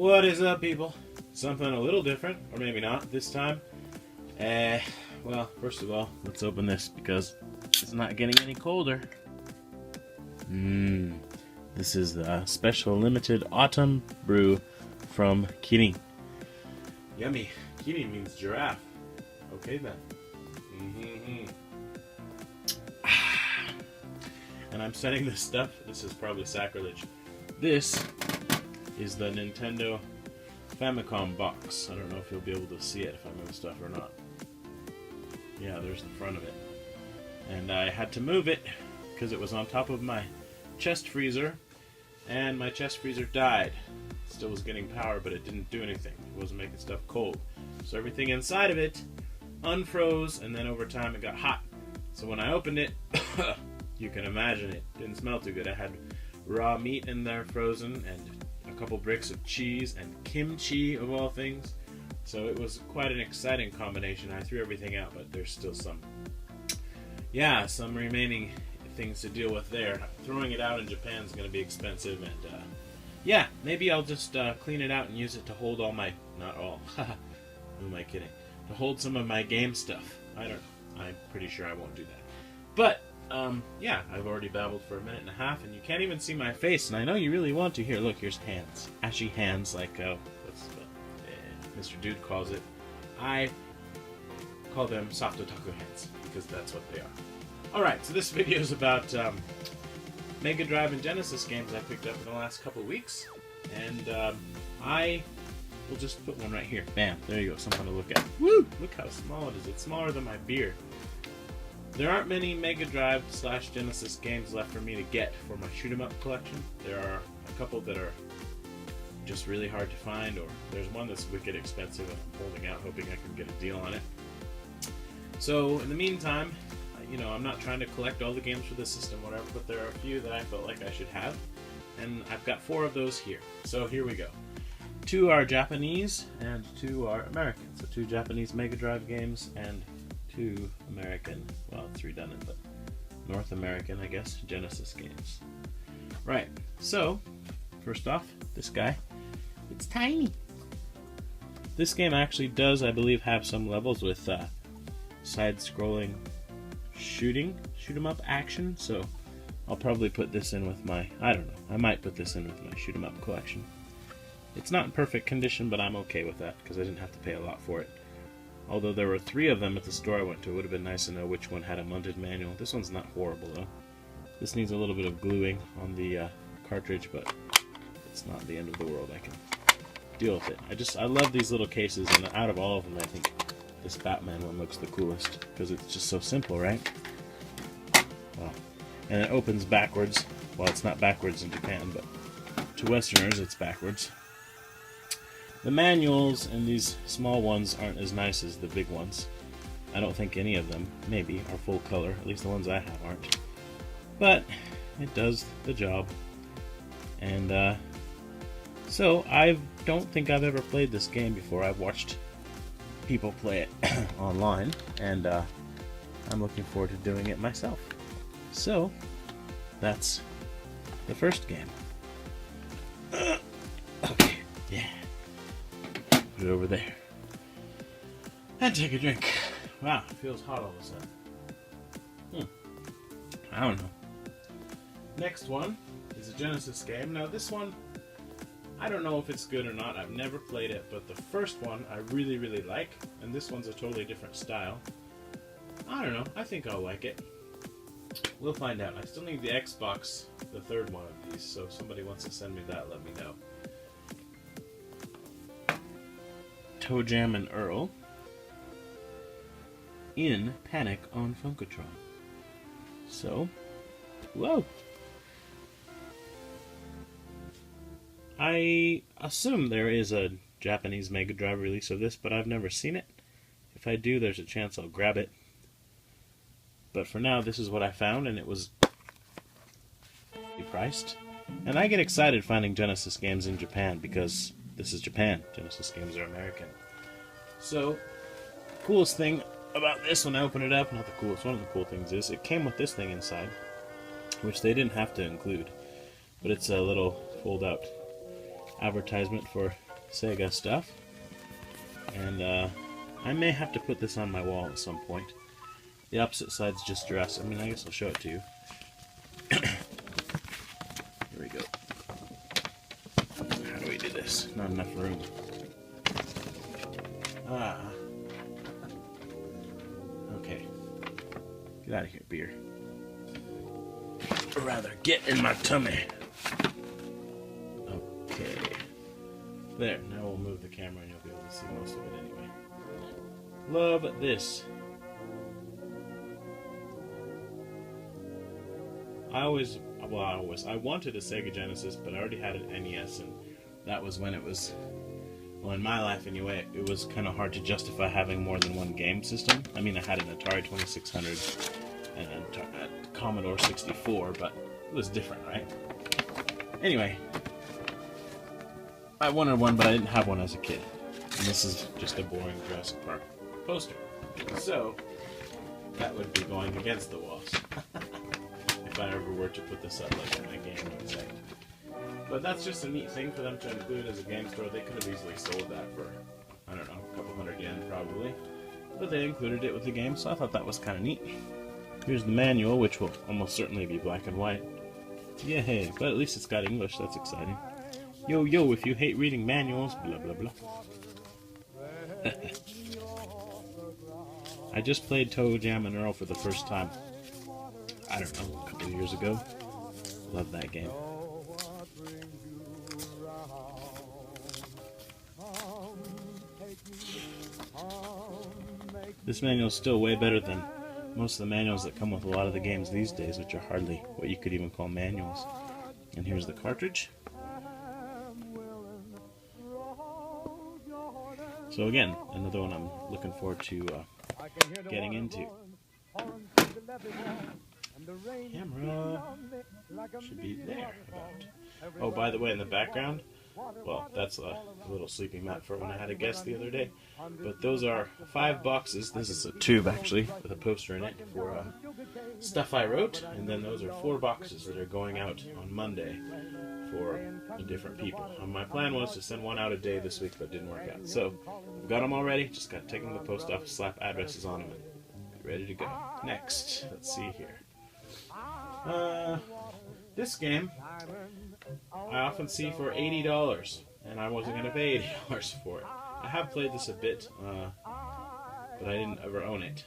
What is up, people? Something a little different, or maybe not this time. Well, first of all, let's open this because it's not getting any colder. This is the special limited autumn brew from Kirin. Yummy. Kirin means giraffe. Okay then. And I'm setting this stuff. This is probably sacrilege. This is the Nintendo Famicom Box. I don't know if you'll be able to see it if I move stuff or not. Yeah, there's the front of it. And I had to move it because it was on top of my chest freezer, and my chest freezer died. It still was getting power, but it didn't do anything. It wasn't making stuff cold. So everything inside of it unfroze, and then over time it got hot. So when I opened it, you can imagine it didn't smell too good. I had raw meat in there frozen, and a couple bricks of cheese, and kimchi of all things. So it was quite an exciting combination. I threw everything out, but there's still some remaining things to deal with there. Throwing it out in Japan is going to be expensive, and yeah, maybe I'll just clean it out and use it to hold all my, not all, who am I kidding, to hold some of my game stuff. I don't know. I'm pretty sure I won't do that. But yeah, I've already babbled for a minute and a half, and you can't even see my face, and I know you really want to. Here, look, here's hands. Ashy hands, like what's Mr. Dude calls it. I call them SoftOtaku hands, because that's what they are. Alright, so this video is about MegaDrive and Genesis games I picked up in the last couple weeks, and I will just put one right here. Bam, there you go, something to look at. Woo! Look how small it is. It's smaller than my beard. There aren't many MegaDrive / Genesis games left for me to get for my shoot-'em-up collection. There are a couple that are just really hard to find, or there's one that's wicked expensive and I'm holding out hoping I can get a deal on it. So in the meantime, you know, I'm not trying to collect all the games for the system, whatever, but there are a few that I felt like I should have, and I've got 4 of those here. So here we go. 2 are Japanese and 2 are American. So 2 Japanese MegaDrive games and 2 American, well, it's redundant, but North American, I guess, Genesis games. Right, so first off, this guy, it's tiny. This game actually does, I believe, have some levels with side-scrolling shoot-'em-up action, so I'll probably put this in with my, I don't know, I might put this in with my shoot-'em-up collection. It's not in perfect condition, but I'm okay with that, because I didn't have to pay a lot for it. Although there were 3 of them at the store I went to, it would have been nice to know which one had a mounted manual. This one's not horrible, though. This needs a little bit of gluing on the cartridge, but it's not the end of the world. I can deal with it. I love these little cases, and out of all of them, I think this Batman one looks the coolest, because it's just so simple, right? Wow. And it opens backwards. Well, it's not backwards in Japan, but to Westerners, it's backwards. The manuals in these small ones aren't as nice as the big ones. I don't think any of them, maybe, are full color. At least the ones I have aren't. But it does the job. And so I don't think I've ever played this game before. I've watched people play it online, and I'm looking forward to doing it myself. So that's the first game. Okay, yeah. Put it over there. And take a drink. Wow, it feels hot all of a sudden. I don't know. Next one is a Genesis game. Now this one, I don't know if it's good or not. I've never played it, but the first one I really, really like, and this one's a totally different style. I don't know. I think I'll like it. We'll find out. I still need the Xbox, the 3rd one of these, so if somebody wants to send me that, let me know. Toe Jam and Earl in Panic on Funkatron. So, whoa! I assume there is a Japanese MegaDrive release of this, but I've never seen it. If I do, there's a chance I'll grab it. But for now, this is what I found, and it was priced. And I get excited finding Genesis games in Japan, because this is Japan. Genesis games are American. So, coolest thing about this when I open it up, not the coolest, one of the cool things is, it came with this thing inside, which they didn't have to include. But it's a little fold-out advertisement for Sega stuff. And I may have to put this on my wall at some point. The opposite side's just dress. I mean, I guess I'll show it to you. Here we go. How do we do this? Not enough room. Okay. Get out of here, beer. Or rather, get in my tummy. Okay. There. Now we'll move the camera and you'll be able to see most of it anyway. Love this. I wanted a Sega Genesis, but I already had an NES, and that was when it was, well, in my life anyway, it was kind of hard to justify having more than one game system. I mean, I had an Atari 2600 and a Commodore 64, but it was different, right? Anyway, I wanted one, but I didn't have one as a kid. And this is just a boring Jurassic Park poster. So, that would be going against the walls. If I ever were to put this up like on my game website. But that's just a neat thing for them to include as a game store. They could have easily sold that for, I don't know, a couple hundred yen probably. But they included it with the game, so I thought that was kind of neat. Here's the manual, which will almost certainly be black and white. Yay, but at least it's got English, that's exciting. Yo, yo, if you hate reading manuals, blah, blah, blah. I just played Toe Jam and Earl for the first time. I don't know, a couple of years ago. Love that game. This manual is still way better than most of the manuals that come with a lot of the games these days, which are hardly what you could even call manuals. And here's the cartridge. So again, another one I'm looking forward to getting into. Camera should be there about. Oh, by the way, in the background, well, that's a little sleeping mat for when I had a guest the other day. But those are 5 boxes. This is a tube, actually, with a poster in it for stuff I wrote. And then those are 4 boxes that are going out on Monday for different people. My plan was to send one out a day this week, but it didn't work out. So, I've got them already. Just got to take them to the post office, slap addresses on them, and be ready to go. Next, let's see here. This game I often see for $80, and I wasn't going to pay $80 for it. I have played this a bit, but I didn't ever own it.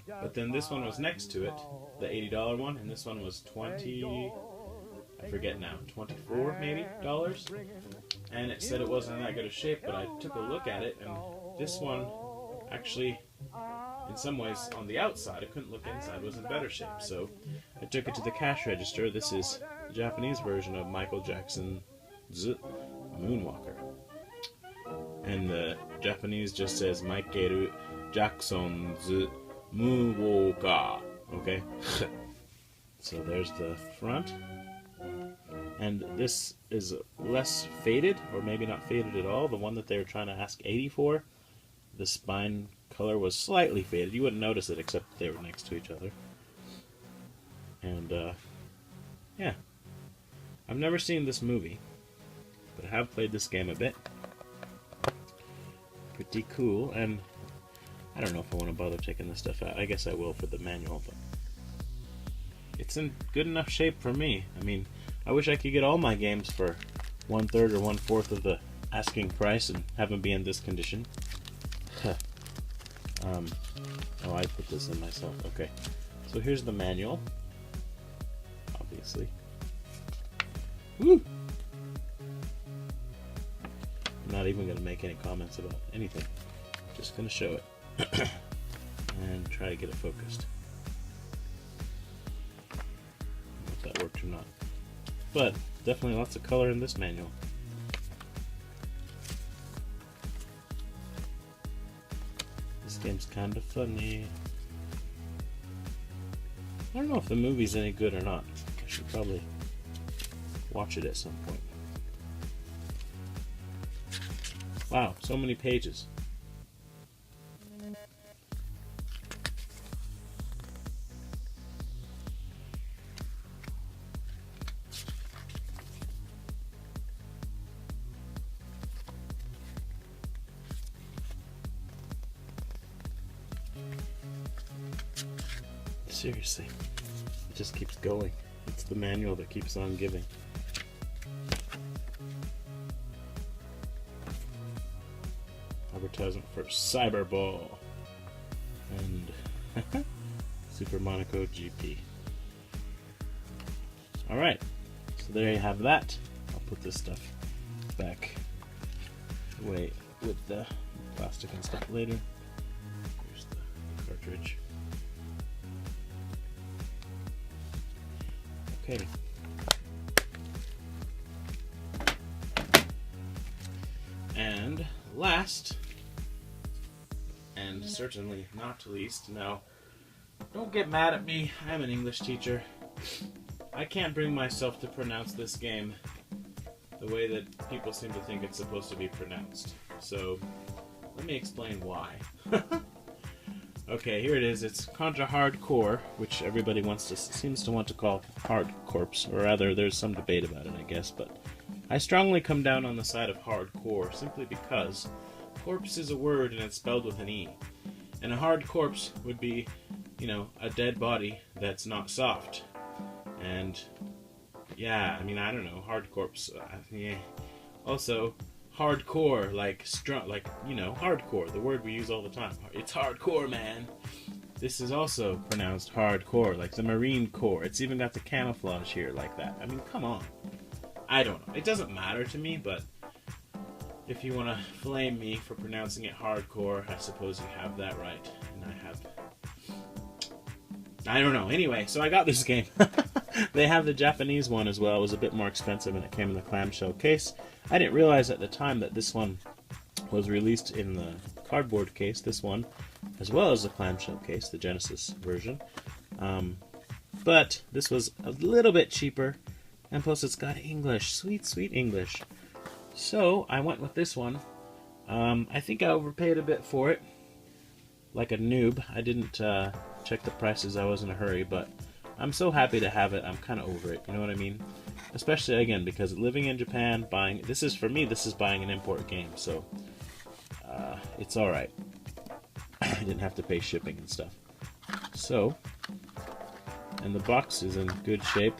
But then this one was next to it, the $80 one, and this one was 20, I forget now, 24 maybe dollars. And it said it wasn't in that good of shape, but I took a look at it, and this one actually, in some ways, on the outside, I couldn't look inside, was in better shape. So I took it to the cash register. This is the Japanese version of Michael Jackson's Moonwalker. And the Japanese just says Michael Jackson's Moonwalker. Okay? So there's the front. And this is less faded, or maybe not faded at all. The one that they were trying to ask 80 for, the spine color was slightly faded. You wouldn't notice it except that they were next to each other. And, yeah. I've never seen this movie, but I have played this game a bit. Pretty cool, and I don't know if I want to bother taking this stuff out. I guess I will for the manual, but it's in good enough shape for me. I mean, I wish I could get all my games for 1/3 or 1/4 of the asking price and have them be in this condition. Oh, I put this in myself. Okay, so here's the manual. Obviously. Woo! I'm not even going to make any comments about anything. Just going to show it. And try to get it focused. I don't know if that worked or not. But definitely lots of color in this manual. This game's kind of funny. I don't know if the movie's any good or not. I should probably watch it at some point. Wow, so many pages. Seriously. It just keeps going. It's the manual that keeps on giving. Advertisement for Cyberball and Super Monaco GP. Alright, so there you have that. I'll put this stuff back away with the plastic and stuff later. Here's the cartridge. Okay. And last, and certainly not least, now, don't get mad at me, I'm an English teacher. I can't bring myself to pronounce this game the way that people seem to think it's supposed to be pronounced. So, let me explain why. Okay, here it is. It's Contra Hardcore, which everybody seems to want to call Hard Corpse, or rather, there's some debate about it, I guess, but I strongly come down on the side of hardcore, simply because corpse is a word and it's spelled with an E. And a hard corpse would be, you know, a dead body that's not soft. And, yeah, I mean, I don't know, hard corpse, yeah. Also, hardcore, like, you know, hardcore, the word we use all the time. It's hardcore, man. This is also pronounced hardcore, like the Marine Corps. It's even got the camouflage here like that. I mean, come on. I don't know. It doesn't matter to me, but if you want to flame me for pronouncing it hardcore, I suppose you have that right. And I don't know. Anyway, so I got this game. They have the Japanese one as well. It was a bit more expensive and it came in the clamshell case. I didn't realize at the time that this one was released in the cardboard case, this one, as well as the clamshell case, the Genesis version. But this was a little bit cheaper. And plus it's got English. Sweet, sweet English. So, I went with this one. I think I overpaid a bit for it. Like a noob. I didn't check the prices. I was in a hurry. But I'm so happy to have it. I'm kind of over it. You know what I mean? Especially, again, because living in Japan, buying... This is, for me, this is buying an import game. So, it's alright. I didn't have to pay shipping and stuff. So, and the box is in good shape.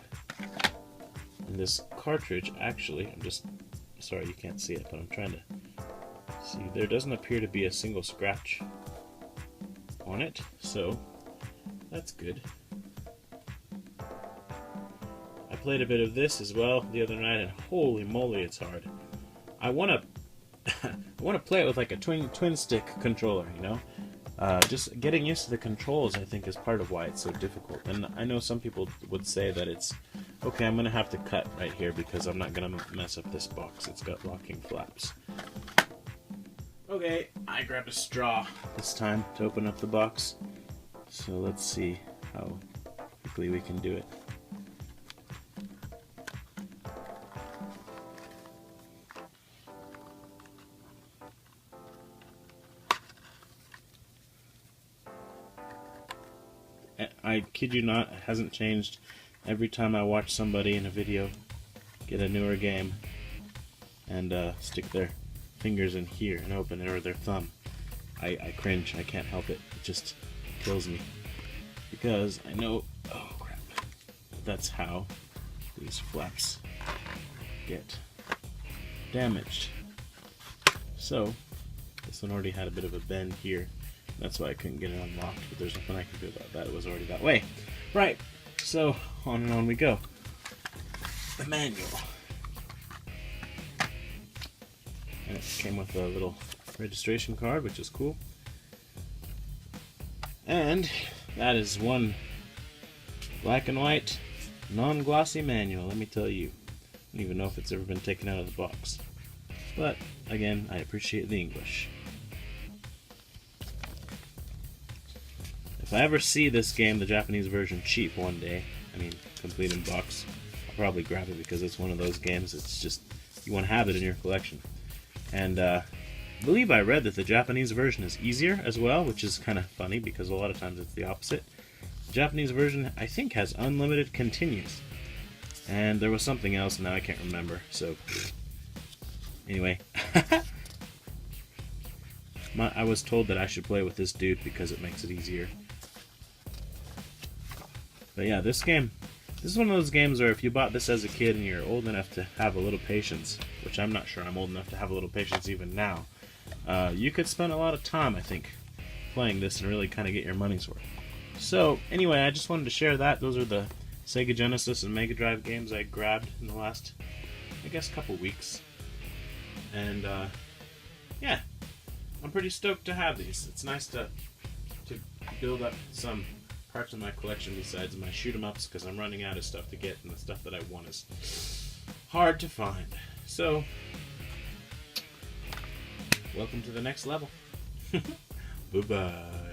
And this cartridge, actually, I'm just, sorry you can't see it, but I'm trying to see, there doesn't appear to be a single scratch on it, so that's good. I played a bit of this as well the other night, and holy moly, it's hard. I want to play it with like a twin stick controller, you know? Just getting used to the controls, I think, is part of why it's so difficult. And I know some people would say that it's, okay, I'm going to have to cut right here because I'm not going to mess up this box. It's got locking flaps. Okay, I grabbed a straw this time to open up the box. So let's see how quickly we can do it. I kid you not, it hasn't changed. Every time I watch somebody in a video get a newer game and stick their fingers in here and open it, or their thumb, I cringe. I can't help it. It just kills me. Because I know, oh crap, that's how these flaps get damaged. So, this one already had a bit of a bend here. That's why I couldn't get it unlocked, but there's nothing I can do about that. It was already that way. Right, so on and on we go. The manual. And it came with a little registration card, which is cool. And that is one black and white, non-glossy manual, let me tell you. I don't even know if it's ever been taken out of the box. But, again, I appreciate the English. If I ever see this game, the Japanese version, cheap one day, I mean, complete in box, I'll probably grab it because it's one of those games, it's just, you want to have it in your collection. And I believe I read that the Japanese version is easier as well, which is kind of funny because a lot of times it's the opposite. The Japanese version, I think, has unlimited continues. And there was something else, now I can't remember, so... Anyway. I was told that I should play with this dude because it makes it easier. But yeah, this is one of those games where if you bought this as a kid and you're old enough to have a little patience, which I'm not sure I'm old enough to have a little patience even now, you could spend a lot of time, I think, playing this and really kind of get your money's worth. So, anyway, I just wanted to share that. Those are the Sega Genesis and Mega Drive games I grabbed in the last, I guess, couple weeks. And, yeah, I'm pretty stoked to have these. It's nice to build up some parts of my collection besides my shoot-em-ups, because I'm running out of stuff to get, and the stuff that I want is hard to find. So, welcome to the next level. Bye-bye.